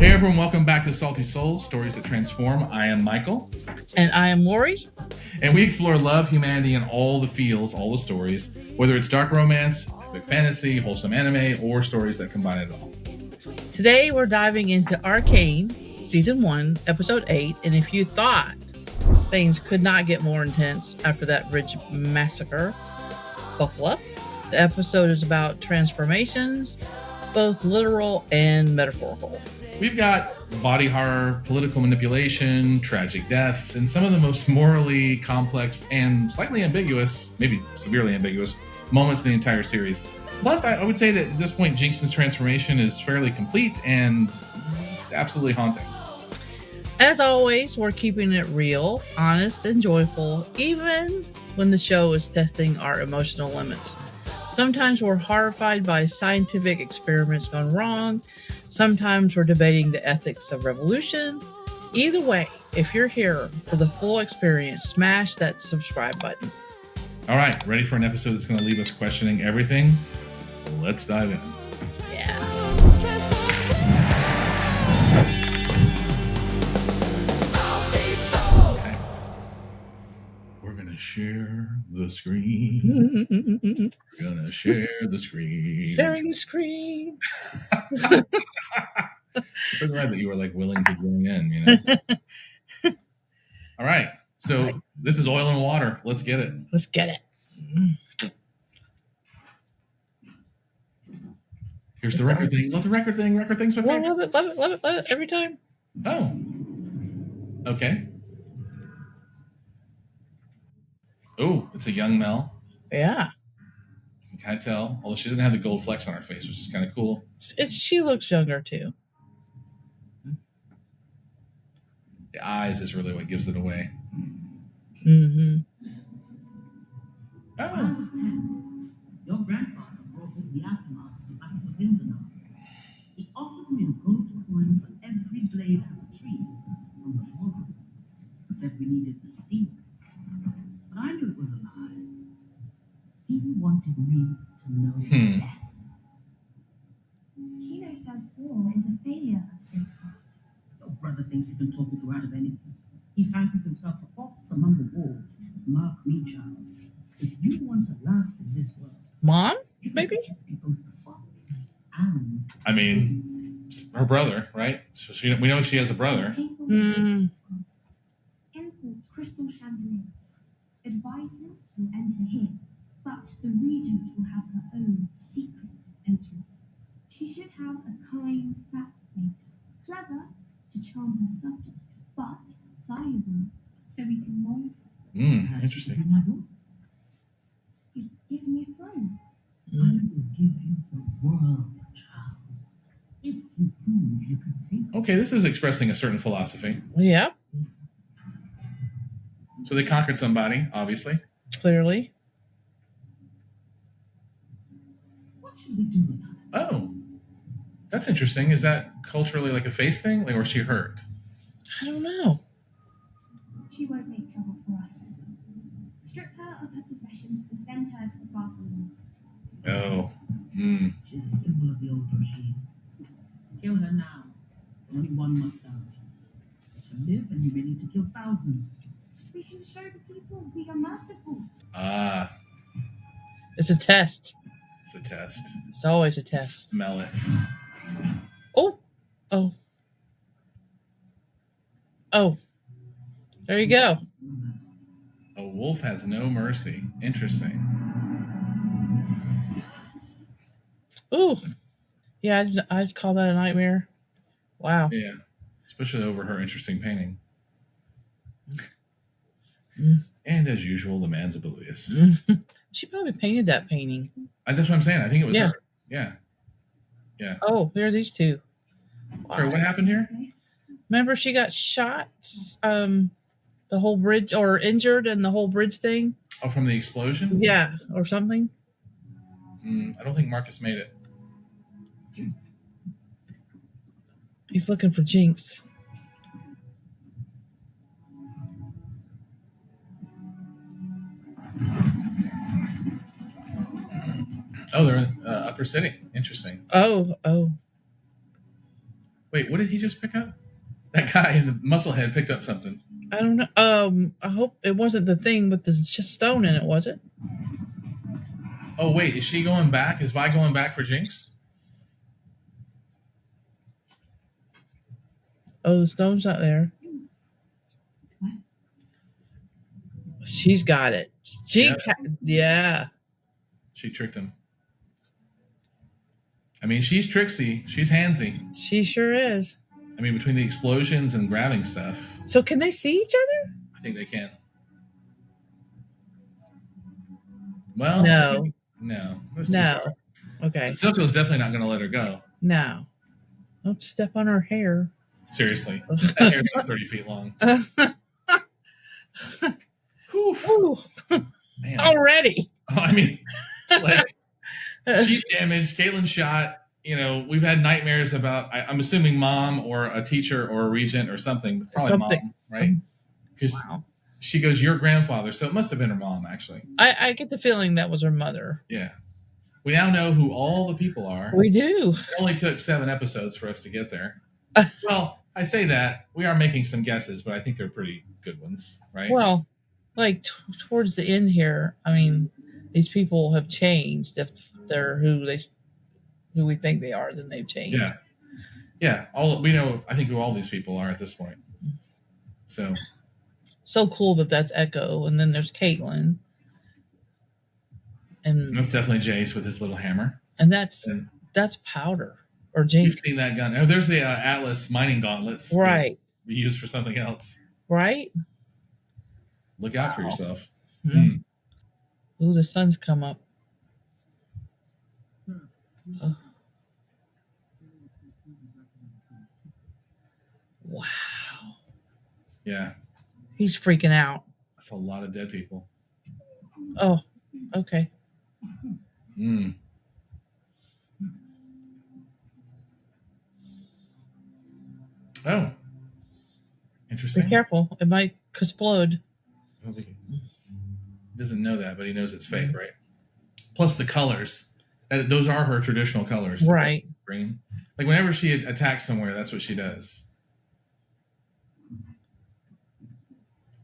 Hey everyone, welcome back to Salty Souls, Stories that Transform. I am Michael. And I am Lori. And we explore love, humanity, and all the feels, all the stories, whether it's dark romance, epic fantasy, wholesome anime, or stories that combine it all. Today we're diving into Arcane, Season 1, Episode 8, and if you thought things could not get more intense after that Ridge massacre, buckle up. The episode is about transformations, both literal and metaphorical. We've got body horror, political manipulation, tragic deaths, and some of the most morally complex and slightly ambiguous, maybe severely ambiguous, moments in the entire series. Plus, I would say that at this point, Jinx's transformation is fairly complete and it's absolutely haunting. As always, we're keeping it real, honest, and joyful, even when the show is testing our emotional limits. Sometimes we're horrified by scientific experiments gone wrong. Sometimes we're debating the ethics of revolution. Either way, if you're here for the full experience, smash that subscribe button. All right, ready for an episode that's going to leave us questioning everything? Let's dive in. Yeah. Okay. We're going to share the screen. We're going to share the screen. Sharing the screen. I'm so glad that you were like willing to join in, you know? All right. So this is oil and water. Let's get it. Let's get it. Here's the record thing. Love the record thing. Record thing's my favorite. Love it. Every time. Oh. Okay. Oh, it's a young Mel. Yeah. You can kind of tell. Although she doesn't have the gold flecks on her face, which is kind of cool. She looks younger, too. The eyes is really what gives it away. Mm-hmm. Oh. When I was 10, your grandfather brought me to the aftermath of the Battle of Ildenau. He offered me a gold coin for every blade of a tree on the forum. Said we needed the steel. But I knew it was a lie. He wanted me to know death. Kino says war is a failure of statecraft. Your brother thinks he can talk me through out of anything. He fancies himself a fox among the wolves. Mark me, child. If you want to last in this world, Mom, maybe? be both the fox and... I mean, her brother, right? So we know she has a brother. Mm. Import crystal chandeliers. Advisors will enter here, but the regent will have her own secret entrance. She should have a kind, fat face, clever to charm her subjects, but pliable so we can mold her. Interesting. You'd give me a throne. I will give you the world, child. If you prove you can take it. Okay, this is expressing a certain philosophy. Yeah. So they conquered somebody, obviously. Clearly. What should we do with her? Oh. That's interesting. Is that culturally like a face thing? Like, or is she hurt? I don't know. She won't make trouble for us. Strip her of her possessions and send her to the bathrooms. Oh. She's a symbol of the old regime. Kill her now. Only one must die. To live, and you may need to kill thousands. We can show the people we are merciful. Ah. It's a test. It's a test. It's always a test. Smell it. Oh. There you go. A wolf has no mercy. Interesting. Ooh. Yeah, I'd call that a nightmare. Wow. Yeah. Especially over her interesting painting. And as usual, the man's oblivious. She probably painted that painting. That's what I'm saying. I think it was her. Yeah. Oh, there are these two. Sorry, what happened here? Remember she got shot, the whole bridge, or injured in the whole bridge thing? Oh, from the explosion? Yeah, or something. I don't think Marcus made it. He's looking for Jinx. Oh, they're in Upper City. Interesting. Oh. Wait, what did he just pick up? That guy in the musclehead picked up something. I don't know. I hope it wasn't the thing with the stone in it, was it? Oh, wait, is she going back? Is Vi going back for Jinx? Oh, the stone's not there. She's got it. Yeah. She tricked him. I mean, she's tricksy. She's handsy. She sure is. I mean, between the explosions and grabbing stuff. So can they see each other? I think they can. Well, No. That's too far. Okay. But Silco's definitely not going to let her go. No. Don't step on her hair. Seriously. That hair's like 30 feet long. Ooh. Man. Already. I mean, like, she's damaged. Caitlyn's shot. You know, we've had nightmares about, I'm assuming mom or a teacher or a regent or something. Probably mom, right? Because she goes, your grandfather. So it must have been her mom, actually. I get the feeling that was her mother. Yeah. We now know who all the people are. We do. It only took 7 episodes for us to get there. Well, I say that. We are making some guesses, but I think they're pretty good ones, right? Well, like towards the end here, I mean, these people have changed. If they're who we think they are, then they've changed. Yeah. All we know, I think, who all these people are at this point. So cool that's Echo, and then there's Caitlyn, and that's definitely Jace with his little hammer, and that's Powder or Jinx. You've seen that gun. Oh, there's the Atlas mining gauntlets, right? Be used for something else, right? Look out for yourself. Mm. Ooh, the sun's come up. Oh. Wow. Yeah. He's freaking out. That's a lot of dead people. Oh, okay. Oh. Interesting. Be careful. It might explode. I don't think he doesn't know that, but he knows it's fake, right? Plus the colors. Those are her traditional colors. Right. Green. Like whenever she attacks somewhere, that's what she does.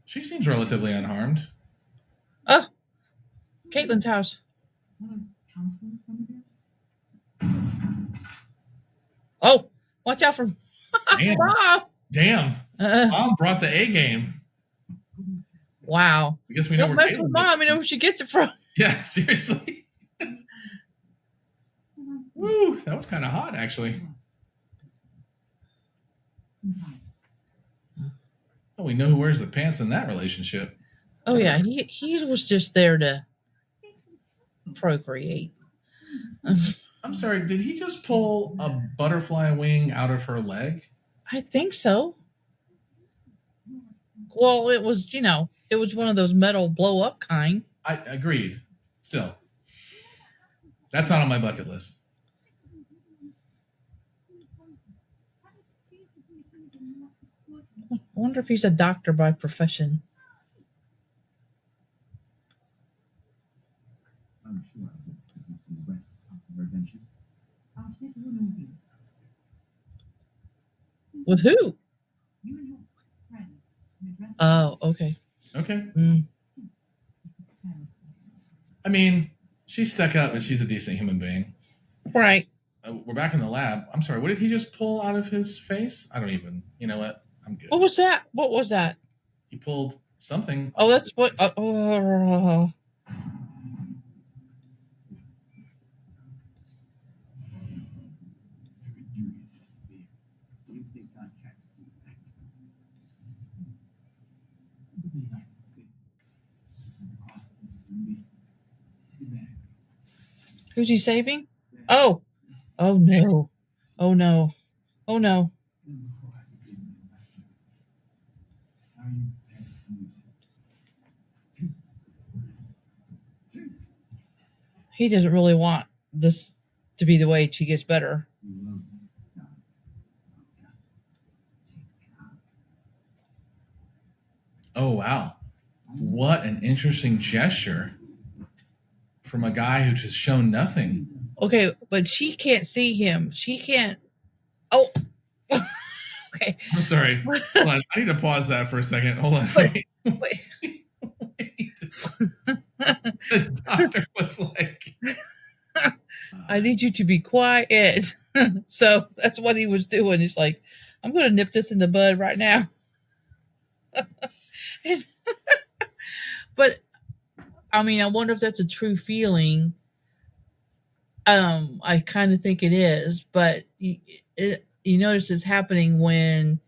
She seems relatively unharmed. Oh, Caitlyn's house. Oh, watch out for Damn. Mom brought the A game. Wow. I guess we know Don't where mess with Mom. We know where she gets it from. Yeah, seriously. Woo, that was kind of hot, actually. Oh, we know who wears the pants in that relationship. Oh, yeah. He was just there to procreate. I'm sorry, did he just pull a butterfly wing out of her leg? I think so. Well, it was, it was one of those metal blow up kind. I agreed. Still. That's not on my bucket list. I wonder if he's a doctor by profession. I'm sure I will give you some rest after your adventures. I'll schedule an audience. With who? You and your friend. Oh, okay. Okay. I mean, she's stuck up, but she's a decent human being. Right. We're back in the lab. I'm sorry, what did he just pull out of his face? I don't even, you know what? I'm good. What was that? What was that? He pulled something. Oh, that's what. Who's he saving? Oh. Oh, no. Oh, no. Oh, no. He doesn't really want this to be the way she gets better. Oh, wow. What an interesting gesture from a guy who just shown nothing. Okay, but she can't see him. She can't. Oh. Okay. I'm sorry. Hold on. I need to pause that for a second. Hold on. Wait. Wait. The doctor was like, I need you to be quiet. So that's what he was doing. He's like, I'm going to nip this in the bud right now. But I mean, I wonder if that's a true feeling. I kind of think it is, but you notice it's happening when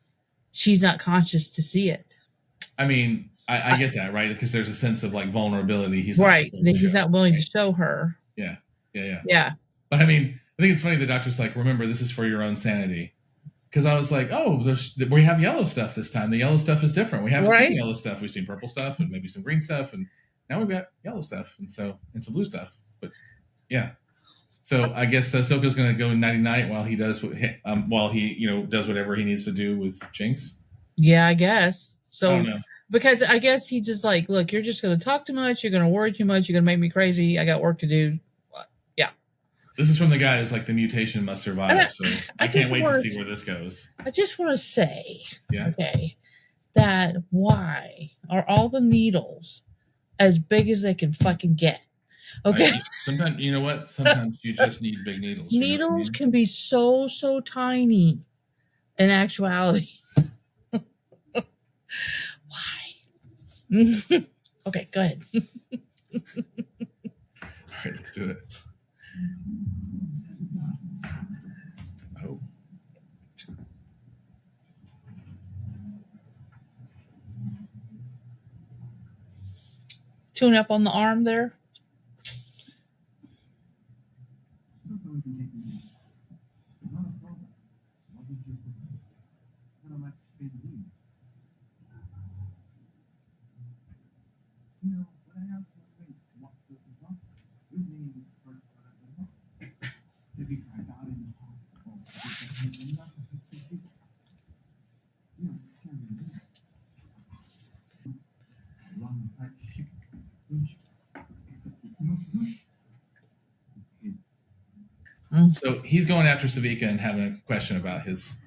she's not conscious to see it. I mean, I get that, right? Because there's a sense of like vulnerability. He's right. Not He's not willing to show her. Yeah. Yeah. But I mean, I think it's funny. The doctor's like, remember, this is for your own sanity. Because I was like, oh, we have yellow stuff this time. The yellow stuff is different. We haven't seen yellow stuff. We've seen purple stuff and maybe some green stuff, and now we've got yellow stuff and some blue stuff. But yeah, so I guess Silco's going to go nighty night while he does does whatever he needs to do with Jinx. Yeah, I guess so. I don't know. Because I guess he's just like, look, you're just going to talk too much. You're going to worry too much. You're going to make me crazy. I got work to do. Yeah. This is from the guy who's like, the mutation must survive. So I can't wait to see where this goes. I just want to say, yeah, okay, that why are all the needles as big as they can fucking get? Okay. Sometimes, you know what? Sometimes you just need big needles. Needles can be so tiny in actuality. Why? Okay, go ahead. All right, let's do it. Oh. Tune up on the arm there. So he's going after Savika and having a question about his.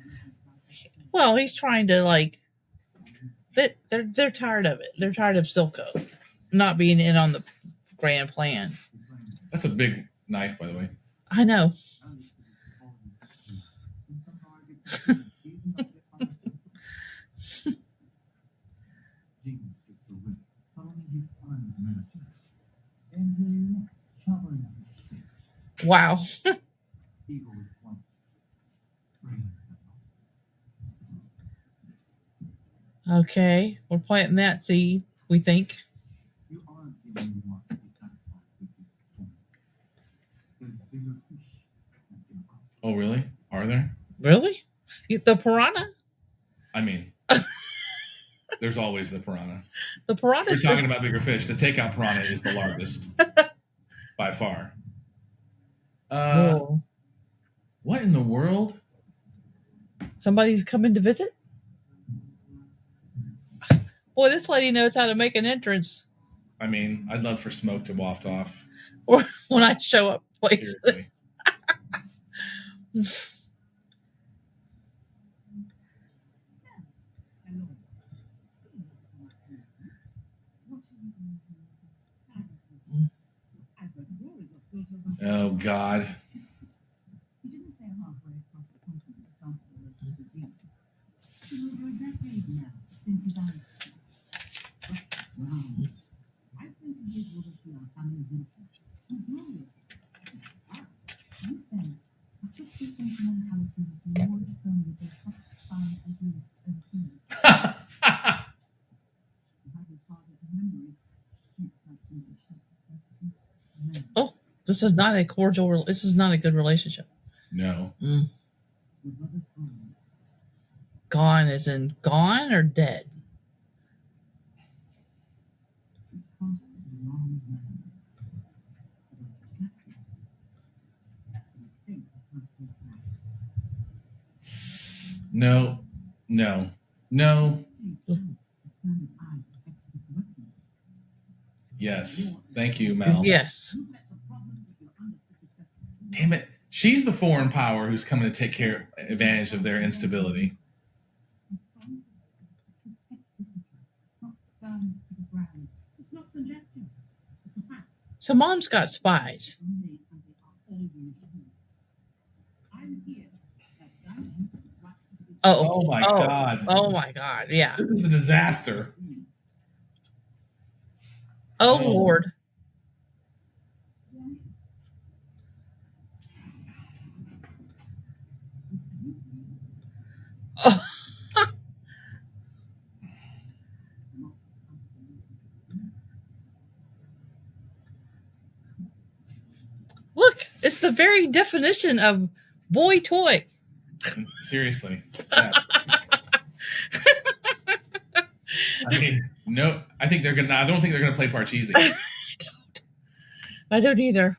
Well, he's trying to like. They're tired of it. They're tired of Silco not being in on the grand plan. That's a big knife, by the way. I know. Wow. Okay, we're planting that seed, we think. Oh, really? Are there? Really? The piranha? I mean, there's always the piranha. The piranha. We're talking about bigger fish. The takeout piranha is the largest by far. What in the world? Somebody's coming to visit? Boy, this lady knows how to make an entrance. I mean, I'd love for smoke to waft off. Or when I show up places. Oh, God. He didn't say halfway across the continent to sample the disease. It's been over a decade now since his eyes. Wow. I think he did what I see our family's interest. Glorious. You said a Christian sentimentality would be more to come with their top spy idealists overseas. If I recall his memory, oh, this is not a cordial. This is not a good relationship. No. Gone as in gone or dead? No. Yes. Thank you, Mel. Yes. Damn it. She's the foreign power who's coming to take advantage of their instability. So mom's got spies. Someday, and they are always rude. I'm here as guidance to practice it. Oh my God. Oh my God. Yeah. This is a disaster. Oh Oh. Lord. Oh, look, it's the very definition of boy toy. Seriously. Yeah. I mean, no, I think they're gonna. I don't think they're gonna play Parcheesi. I don't either.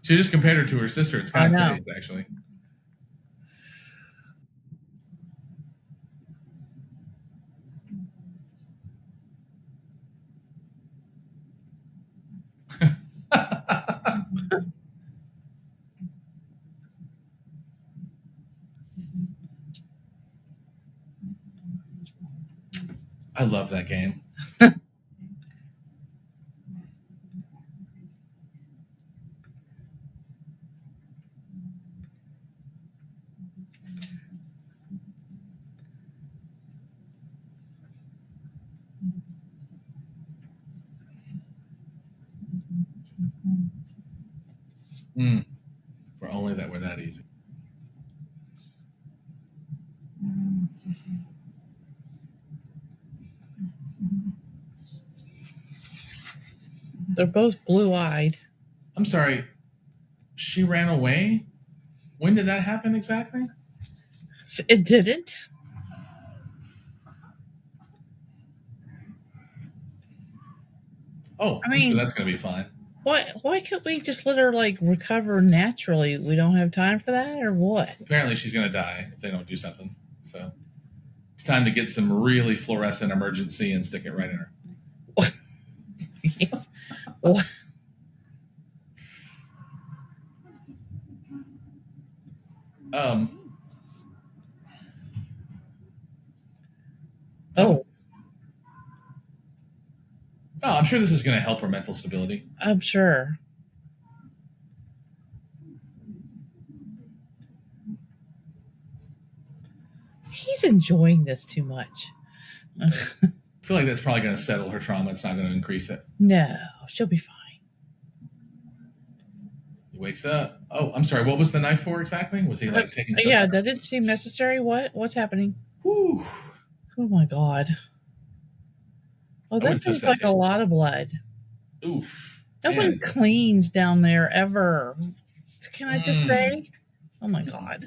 She just compared her to her sister. It's kind I of know. crazy, actually. I love that game. Mm. For only that were that easy. They're both blue-eyed. I'm sorry. She ran away? When did that happen exactly? It didn't. Oh, I mean, so that's going to be fine. Why can't we just let her like recover naturally? We don't have time for that, or what? Apparently, she's going to die if they don't do something. So it's time to get some really fluorescent emergency and stick it right in her. What? Oh, I'm sure this is going to help her mental stability. I'm sure. He's enjoying this too much. I feel like that's probably going to settle her trauma. It's not going to increase it. No, she'll be fine. He wakes up. Oh, I'm sorry. What was the knife for exactly? Was he like taking some? Yeah, that didn't seem necessary. What's happening? Whew. Oh my God. Oh, that seems like a lot of blood. Oof. Nobody cleans down there ever. Can I just say? Oh my God.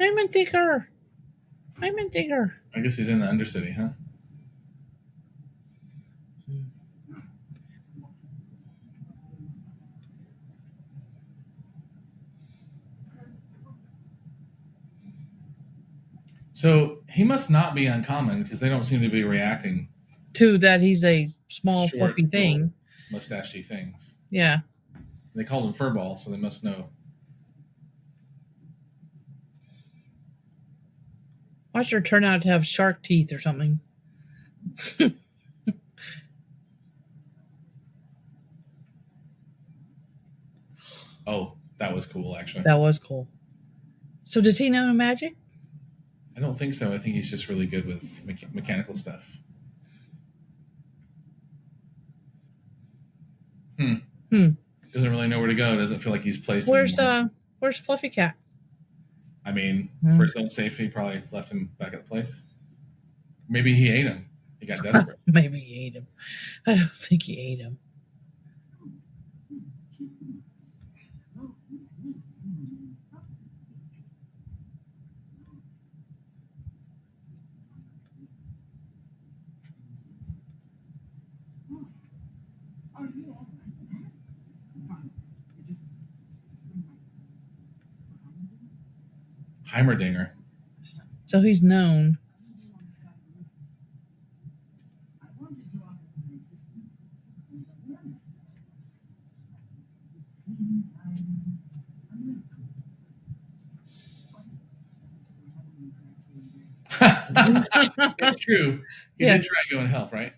I'm a digger. I guess he's in the Undercity, huh? So he must not be uncommon because they don't seem to be reacting to that. He's a small short, fluffy thing. Mustachy things. Yeah. They called him Furball, so they must know. Watch her turn out to have shark teeth or something. Oh, that was cool, actually. That was cool. So does he know magic? I don't think so. I think he's just really good with mechanical stuff. Doesn't really know where to go. Doesn't feel like he's placed. Where's Fluffy Cat? I mean, for his own safety, probably left him back at the place. Maybe he ate him. He got desperate. Maybe he ate him. I don't think he ate him. Heimerdinger. So he's known. I wanted your assistance with something that we It seems I'm a It's true. He Yeah. did try to go and help, right?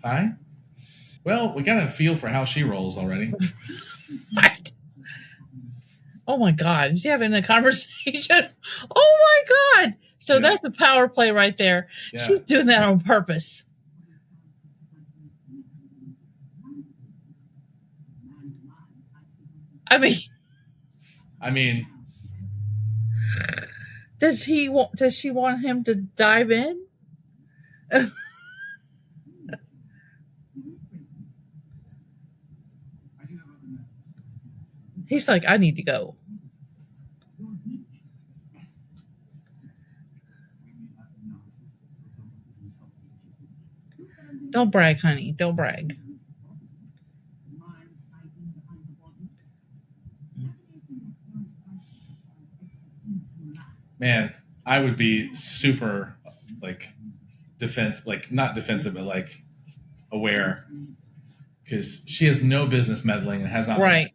Hi. Well, we got a feel for how she rolls already. Right. Oh my God. Is she having a conversation? Oh my God. So Yeah. that's a power play right there. Yeah. She's doing that on purpose. I mean, does she want him to dive in? He's like, I need to go. Don't brag, honey. Don't brag. Man, I would be super like not defensive, but like aware, because she has no business meddling and has not. Right.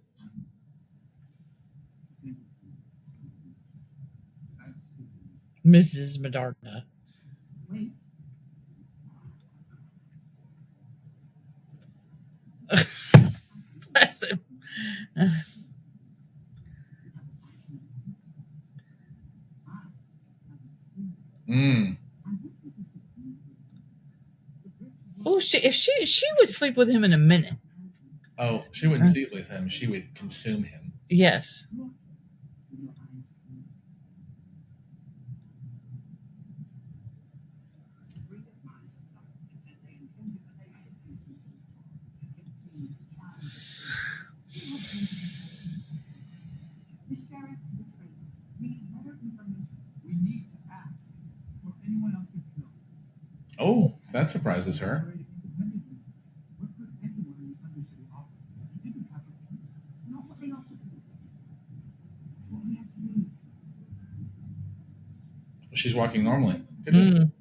Mrs. Medarda. Bless him. Oh, if she would sleep with him in a minute. Oh, she wouldn't sleep with him. She would consume him. Yes. Oh, that surprises her. She's walking normally. Good.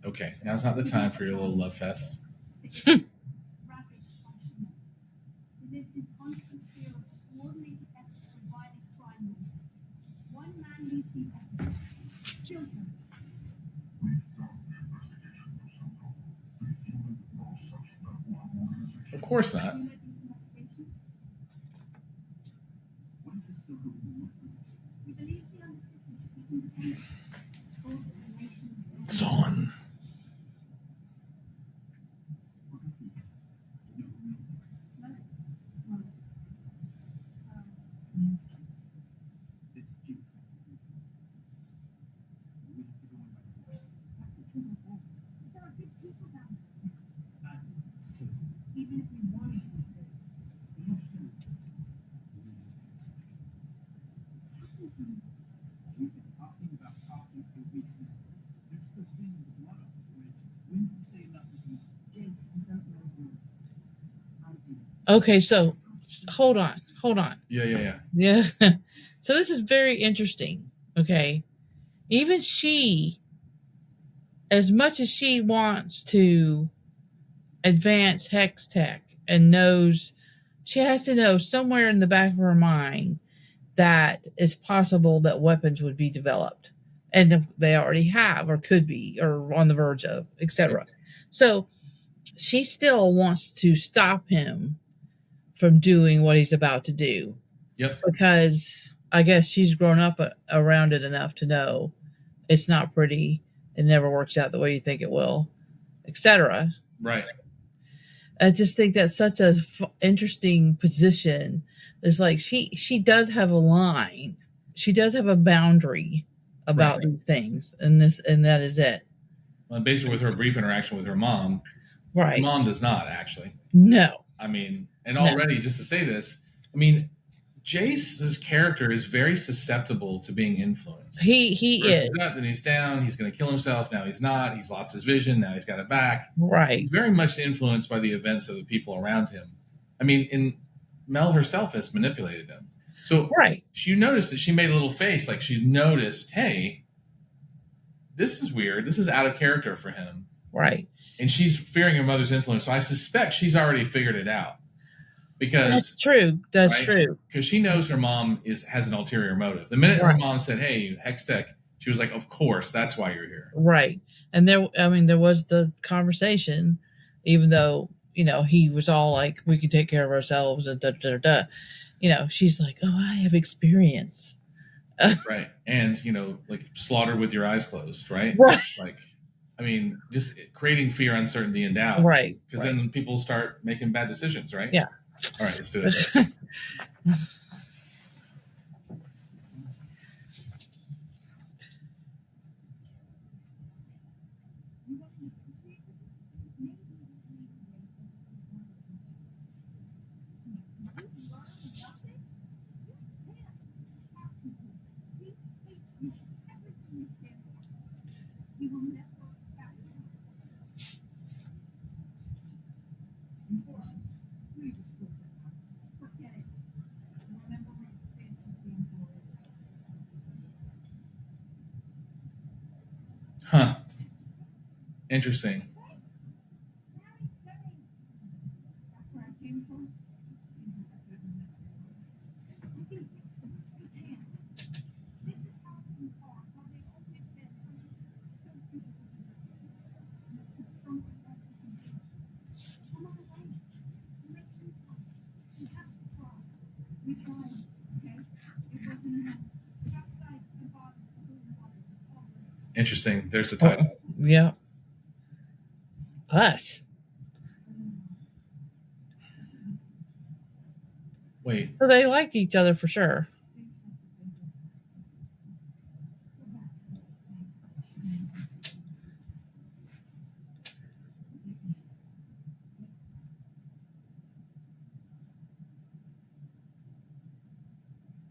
Okay, now's not the time for your little love fest. Of course not. Zon. Okay, so hold on. Yeah. So this is very interesting. Okay. Even she, as much as she wants to advance hex tech and knows, she has to know somewhere in the back of her mind that it's possible that weapons would be developed, and they already have or could be or on the verge of, etc. So she still wants to stop him from doing what he's about to do. Yep. Because I guess she's grown up around it enough to know it's not pretty. It never works out the way you think it will, etc. Right. I just think that's such a interesting position. It's like she does have a line. she does have a boundary about Right. these things, and that is it. Well, basically, with her brief interaction with her mom, her Right. mom does not actually. No. I mean, and No. already just to say this, I mean, Jace's character is very susceptible to being influenced. He First is. he's up, then he's down. He's going to kill himself. Now he's not. He's lost his vision. Now he's got it back. Right. He's very much influenced by the events of the people around him. I mean, Mel herself has manipulated him. So Right. you noticed that she made a little face like she's noticed, hey, this is weird. This is out of character for him. Right. And she's fearing her mother's influence. So I suspect she's already figured it out. Because that's true. That's right? true. Because she knows her mom has an ulterior motive. The minute her mom said, hey, Hextech, she was like, of course, that's why you're here. Right. And there was the conversation, even though, he was all like, we can take care of ourselves and she's like, oh, I have experience. Right. And, like slaughter with your eyes closed, right? Right. Like, I mean, just creating fear, uncertainty, and doubt. Right. Because then people start making bad decisions, right? Yeah. All right, let's do it. Huh. Interesting. Interesting. There's the title. Yeah. Us. Wait. So they liked each other for sure.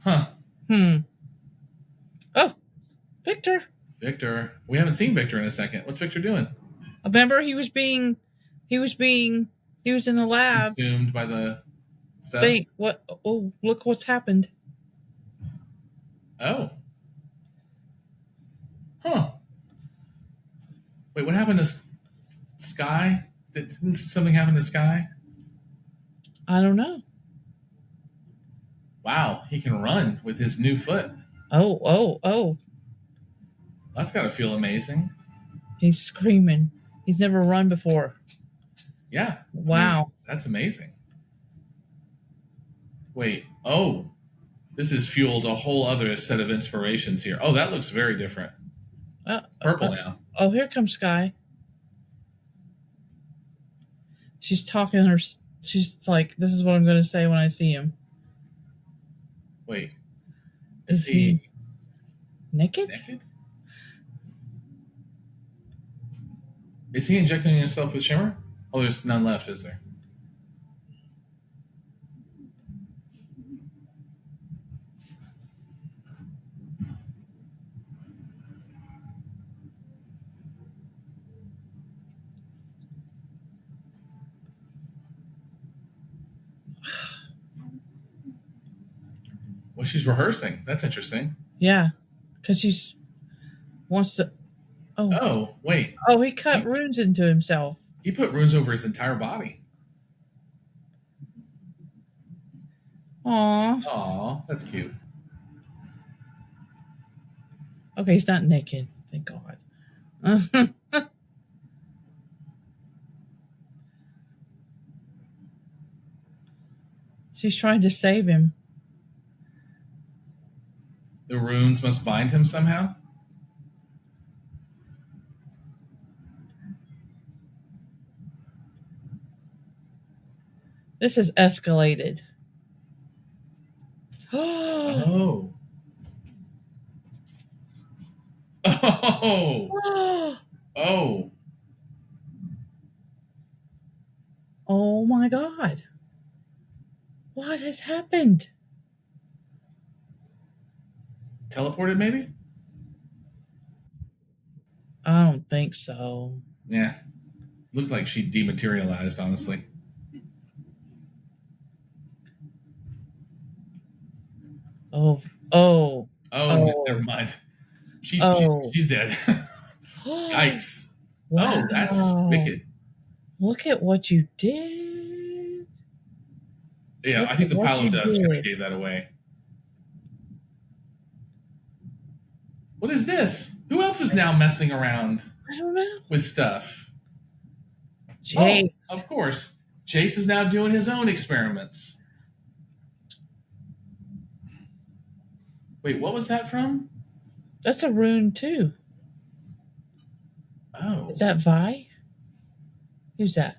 Huh. Oh, Viktor. Viktor. We haven't seen Viktor in a second. What's Viktor doing? Remember, he was in the lab. Consumed by the stuff. What? Oh, look what's happened. Oh. Huh. Wait, what happened to Sky? Didn't something happen to Sky? I don't know. Wow, he can run with his new foot. Oh. That's got to feel amazing. He's screaming. He's never run before. Yeah. Wow. I mean, that's amazing. Wait. Oh, this has fueled a whole other set of inspirations here. Oh, that looks very different. It's purple now. Oh, here comes Sky. She's talking her. She's like, this is what I'm going to say when I see him. Wait. Is he naked? Is he injecting himself with Shimmer? Oh, there's none left, is there? Well, she's rehearsing. That's interesting. Yeah, because she wants to. Oh, wait. Oh, he cut runes into himself. He put runes over his entire body. Aw, that's cute. Okay, he's not naked. Thank God. She's trying to save him. The runes must bind him somehow? This has escalated. Oh. Oh, oh, Oh my god. What has happened? teleported maybe? I don't think so. Yeah, looked like she dematerialized. Honestly. Oh, oh, Oh, never oh, mind. oh. She's dead. Yikes. Oh, that's Wow. wicked. Look at what you did. Yeah, Look I think at the what pile you of dust kind of did. gave that away. What is this? Who else is now messing around I don't know. with stuff? Oh, Jace. of course. Jace is now doing his own experiments. Wait, what was that from? That's a rune too. Oh. Is that Vi? Who's that?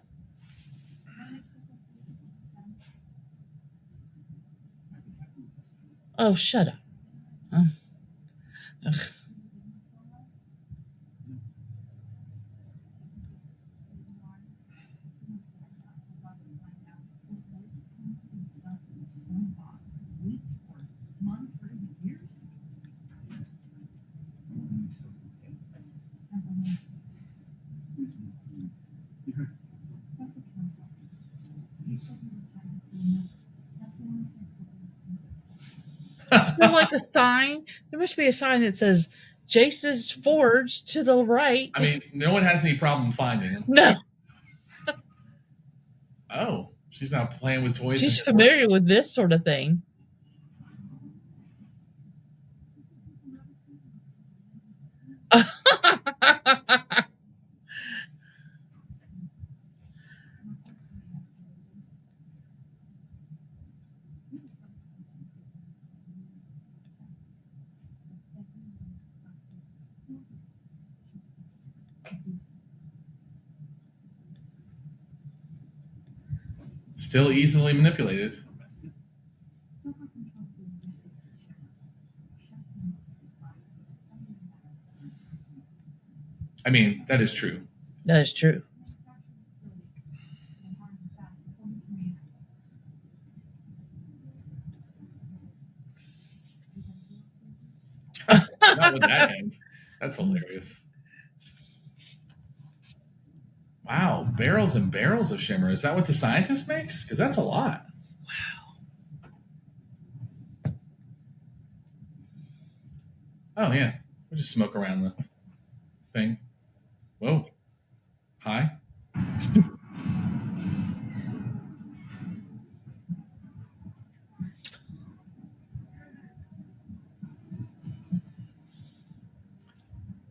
Oh, shut up. Ugh. Is there like a sign? There must be a sign that says Jace's Forge to the right. I mean, no one has any problem finding him. No, Oh, she's now playing with toys. she's in her familiar with this sort of thing. Still easily manipulated. I mean, that is true. That is true. Not with that hand. That's hilarious. Wow, barrels and barrels of shimmer. Is that what the scientist makes? Because that's a lot. Oh yeah, we'll just smoke around the thing. Whoa, hi. Oh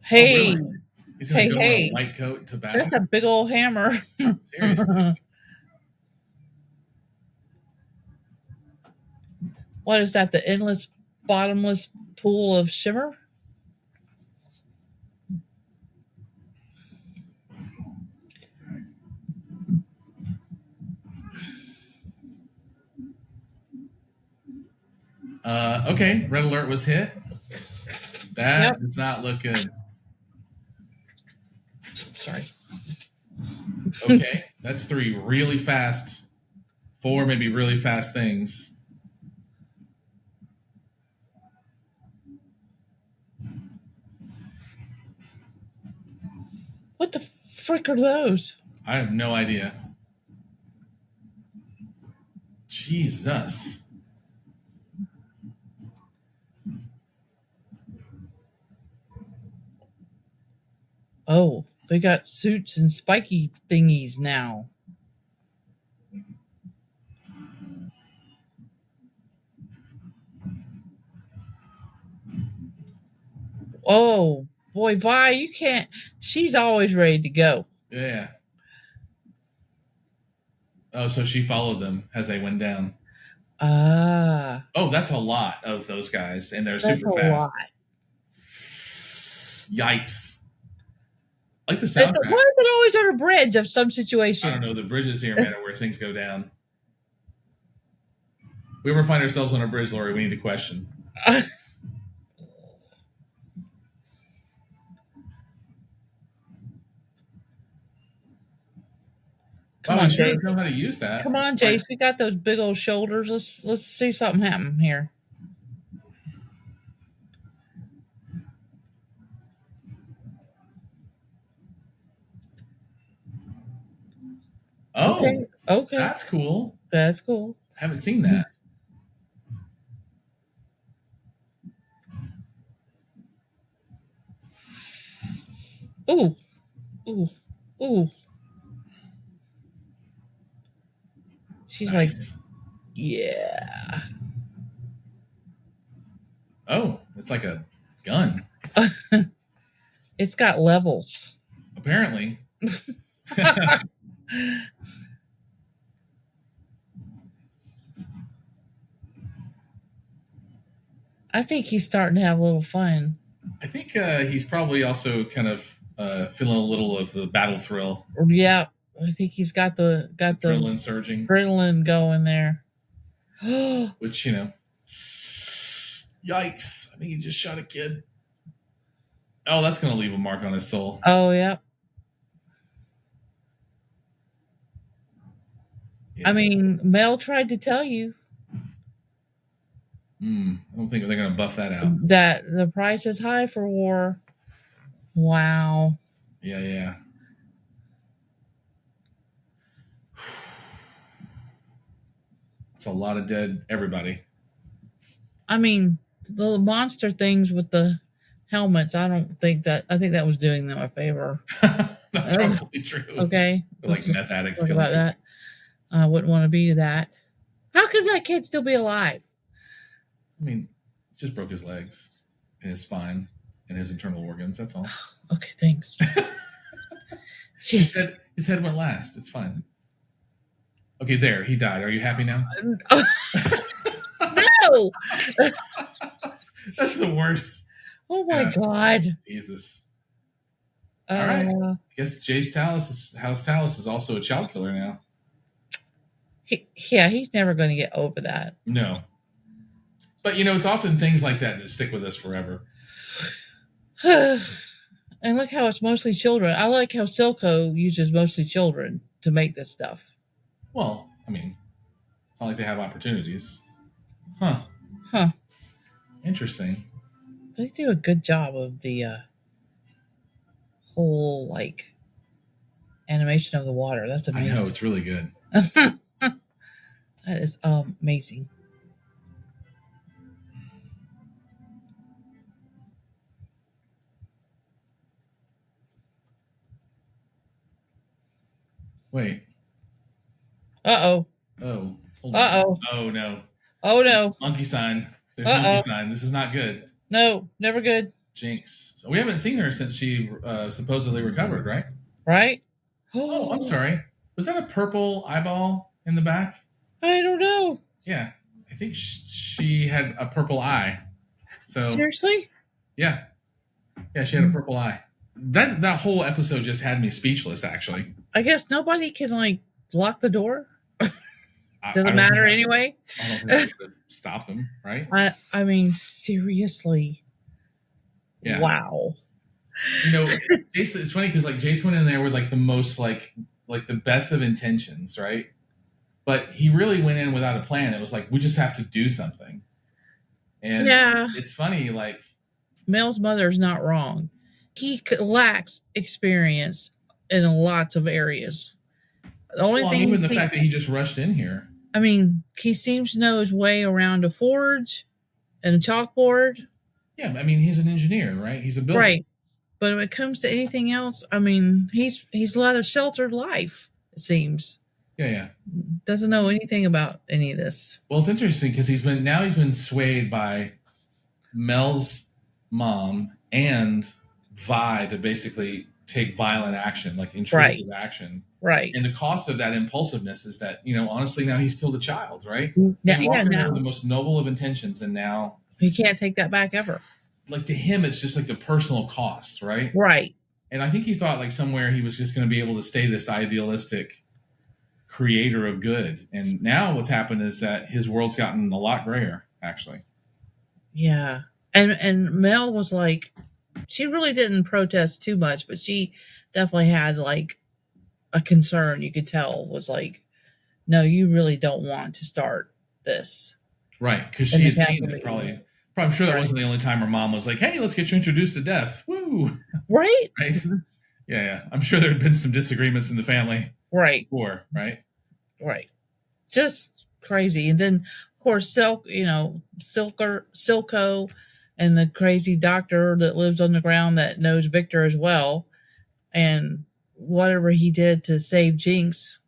Hey, really? He's gonna hey, go in a hey. white coat to That's battle. a big old hammer. Seriously. What is that? The endless, bottomless pool of shimmer? Okay, red alert was hit. That does not look good. Sorry. Okay, that's 3 really fast, 4 maybe really fast things. What the frick are those? I have no idea. Jesus. Oh, they got suits and spiky thingies now. Oh, boy, Vi, you can't. She's always ready to go. Yeah. Oh, so she followed them as they went down. Ah, Oh, that's a lot of those guys, and they're that's super a fast. lot. Yikes. I like the Why is soundtrack. it always on a bridge of some I situation? don't know. The bridges here, man, are where things go down. If we ever find ourselves on a bridge, Lori, we need to question. Come Wow, on, we sure Jace. know how to use that. Come on, Despite- Jace. We got those big old shoulders. Let's see something happen here. Oh, Okay. that's cool. That's cool. Haven't seen that. Ooh. Ooh. Ooh. She's Nice. like, yeah. Oh, it's like a gun. It's got levels. Apparently. I think he's starting to have a little fun. I think he's probably also kind of feeling a little of the battle thrill. Yeah, I think he's got the Adrenaline surging. adrenaline going there. Which, you know, yikes. I think he just shot a kid. Oh, that's going to leave a mark on his soul. Oh, yeah. Yeah. I mean, Mel tried to tell you I don't think they're going to buff that out. that the price is high for war. Wow. Yeah. It's a lot of dead everybody. I mean, the monster things with the helmets, I think that was doing them a favor. That's probably true. Okay. They're like meth addicts. Talk about that. I wouldn't want to be that. How could that kid still be alive? I mean, he just broke his legs and his spine and his internal organs. That's all. Okay, thanks. His head went last. It's fine. Okay, there. He died. Are you happy now? No. That's the worst. Oh my God. Jesus. All right. I guess Jace Talis is also a child killer now. He's never going to get over that. No. But, you know, it's often things like that that stick with us forever. And look how it's mostly children. I like how Silco uses mostly children to make this stuff. Well, I mean, it's not like they have opportunities. Huh. Interesting. They do a good job of the whole, like, animation of the water. That's amazing. I know, it's really good. That is amazing. Wait. Uh-oh. Oh. Hold on. Uh-oh. Oh, no. Oh, no. Monkey sign. There's monkey sign. This is not good. No, never good. Jinx. So we haven't seen her since she supposedly recovered, right? Right? Oh, I'm sorry. Was that a purple eyeball in the back? I don't know. Yeah. I think she had a purple eye. So Seriously? Yeah. Yeah, she had a purple eye. That whole episode just had me speechless, actually. I guess nobody can, like, lock the door. Doesn't I matter anyway. I don't think we could stop them, right? I mean, seriously. Yeah. Wow. You know, Jason, it's funny because like Jace went in there with like the most like the best of intentions, right? But he really went in without a plan. It was like, we just have to do something. And it's funny, like Mel's mother is not wrong. He lacks experience in lots of areas. The only thing, even the fact that he just rushed in here. I mean, he seems to know his way around a forge and a chalkboard. Yeah, I mean, he's an engineer, right? He's a builder. Right. But when it comes to anything else, I mean, he's led a sheltered life, it seems. Yeah. Doesn't know anything about any of this. Well, it's interesting because he's been swayed by Mel's mom and Vi to basically take violent action, like intrusive action. Right. And the cost of that impulsiveness is that, you know, honestly, now he's killed a child, right? Now, He walked in there with the most noble of intentions, and now he can't take that back ever. Like, to him, it's just like the personal cost, right? Right. And I think he thought like somewhere he was just going to be able to stay this idealistic creator of good. And now what's happened is that his world's gotten a lot grayer, actually. Yeah. And Mel was like, she really didn't protest too much, but she definitely had like a concern. You could tell was like, no, you really don't want to start this. Right, because In she the had seen capital it probably. meeting. I'm sure that Right. wasn't the only time her mom was like, "Hey, let's get you introduced to death." Woo! Right? Right? Yeah. I'm sure there had been some disagreements in the family Right. before, right? Right. Just crazy. And then, of course, Silco and the crazy doctor that lives on the ground that knows Viktor as well. And whatever he did to save Jinx,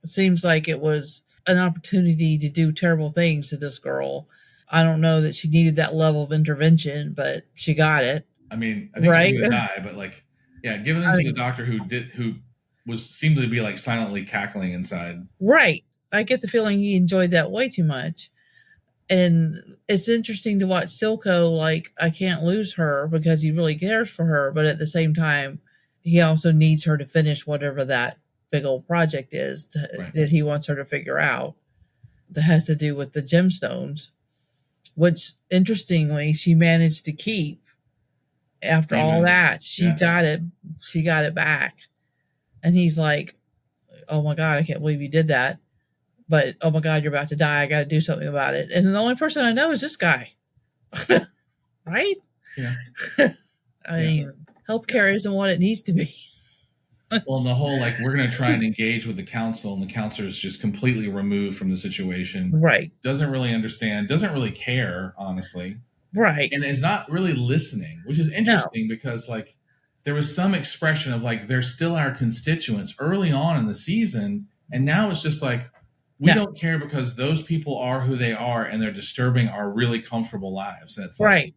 it seems like it was an opportunity to do terrible things to this girl. I don't know that she needed that level of intervention, but she got it. I mean, I think Right? she's gonna die, but like, yeah, giving them to the doctor who seemed to be like silently cackling inside. Right. I get the feeling he enjoyed that way too much. And it's interesting to watch Silco, like, I can't lose her because he really cares for her, but at the same time, he also needs her to finish whatever that big old project is Right. that he wants her to figure out that has to do with the gemstones, which interestingly she managed to keep after all Even- that. She yeah. got it back. And he's like, oh my God, I can't believe you did that. But oh my God, you're about to die. I got to do something about it. And the only person I know is this guy. Right? Yeah. I mean, healthcare isn't what it needs to be. Well, and the whole like we're going to try and engage with the council, and the counselor is just completely removed from the situation. Right. Doesn't really understand. Doesn't really care, honestly. Right. And is not really listening, which is interesting because like there was some expression of like they're still our constituents early on in the season, and now it's just like we don't care because those people are who they are and they're disturbing our really comfortable lives. And it's like, Right.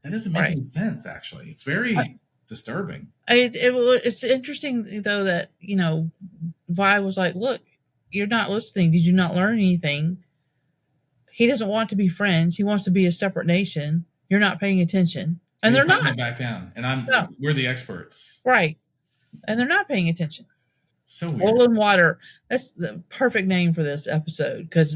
that doesn't make any sense. Actually, it's very disturbing. It's interesting though that Vi was like, "Look, you're not listening. Did you not learn anything? He doesn't want to be friends. He wants to be a separate nation. You're not paying attention, and they're not. Gonna back down. And we're the experts, right? And they're not paying attention. So weird. Oil and water. That's the perfect name for this episode because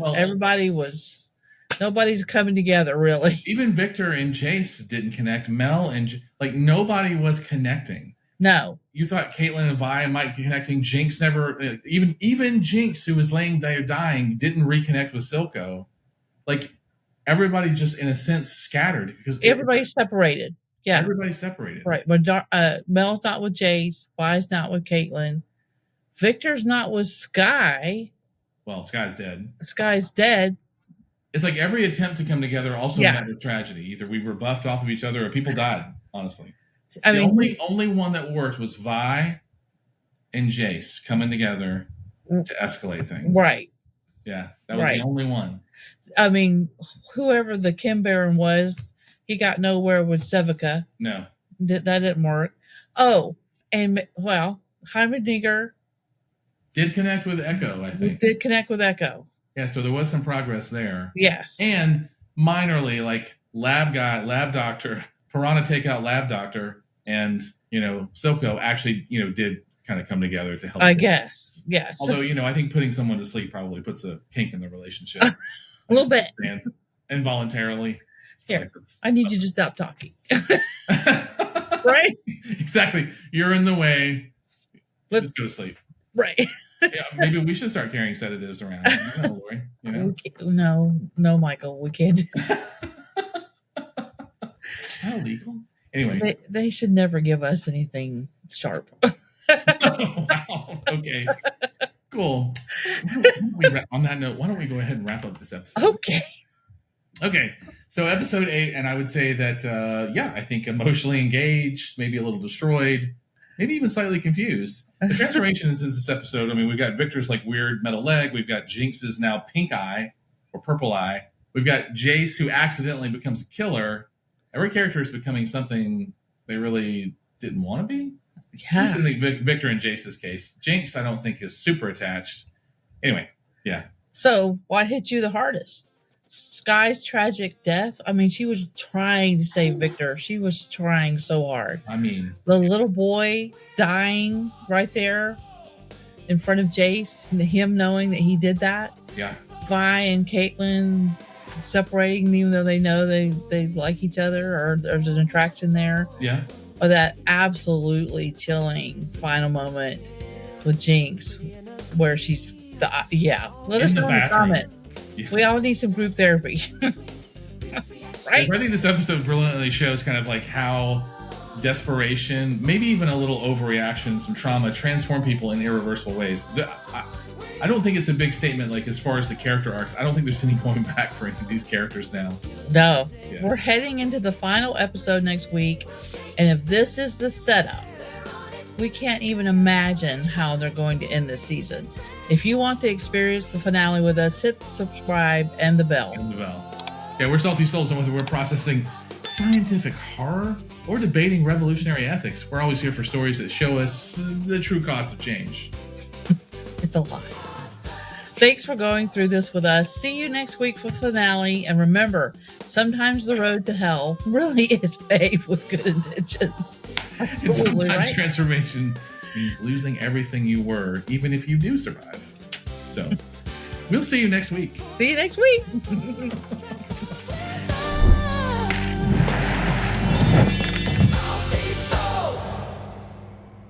nobody's coming together really. Even Viktor and Jace didn't connect. Mel and like nobody was connecting. No. You thought Caitlyn and Vi might be connecting. Jinx never. Even Jinx, who was laying there dying, didn't reconnect with Silco. Like everybody just in a sense scattered because everybody's separated. Yeah, everybody's separated. Right, but Mel's not with Jace. Vi's not with Caitlyn. Viktor's not with Skye. Well, Skye's dead. Skye's dead. It's like every attempt to come together also met with tragedy. Either we were buffed off of each other or people died, honestly. The only one that worked was Vi and Jace coming together to escalate things. Right. Yeah, that was the only one. I mean, whoever the Kim Baron was, he got nowhere with Sevica. No. That didn't work. Oh, and Heimerdinger did connect with Echo, I think. Did connect with Echo. Yeah, so there was some progress there. Yes. And minorly, like lab doctor, Piranha Takeout lab doctor, and Silco actually, did kind of come together to help. I guess. Yes. Although, I think putting someone to sleep probably puts a kink in the relationship. A little bit. Involuntarily. Here, I need you to stop talking. Right? Exactly. You're in the way. Let's just go to sleep. Right. Yeah, maybe we should start carrying sedatives around. Lori, No, Michael, we can't do that. Illegal? Anyway. They should never give us anything sharp. Oh, wow. Okay. Cool. On that note, why don't we go ahead and wrap up this episode? Okay. So episode 8, and I would say that, I think emotionally engaged, maybe a little destroyed, maybe even slightly confused. The transformations in this episode, I mean, we've got Viktor's like weird metal leg. We've got Jinx's now pink eye or purple eye. We've got Jace who accidentally becomes a killer. Every character is becoming something they really didn't want to be. Yeah. At least in Viktor and Jace's case. Jinx, I don't think, is super attached. Anyway, yeah. So, what hit you the hardest? Skye's tragic death? I mean, she was trying to save Viktor. She was trying so hard. I mean, the little boy dying right there in front of Jace, and him knowing that he did that. Yeah. Vi and Caitlyn separating, even though they know they like each other or there's an attraction there. Yeah. Or that absolutely chilling final moment with Jinx, where she's let us know in the comments. Yeah. We all need some group therapy. Right? I think this episode brilliantly shows kind of like how desperation, maybe even a little overreaction, some trauma, transform people in irreversible ways. I don't think it's a big statement, like as far as the character arcs. I don't think there's any going back for any of these characters now. No. Yeah. We're heading into the final episode next week, and if this is the setup, we can't even imagine how they're going to end this season. If you want to experience the finale with us, hit the subscribe and the bell. Yeah, we're Salty Souls, and whether we're processing scientific horror or debating revolutionary ethics, we're always here for stories that show us the true cost of change. It's a lot. Thanks for going through this with us. See you next week for the finale. And remember, sometimes the road to hell really is paved with good intentions. And sometimes transformation means losing everything you were, even if you do survive. So, we'll see you next week. See you next week.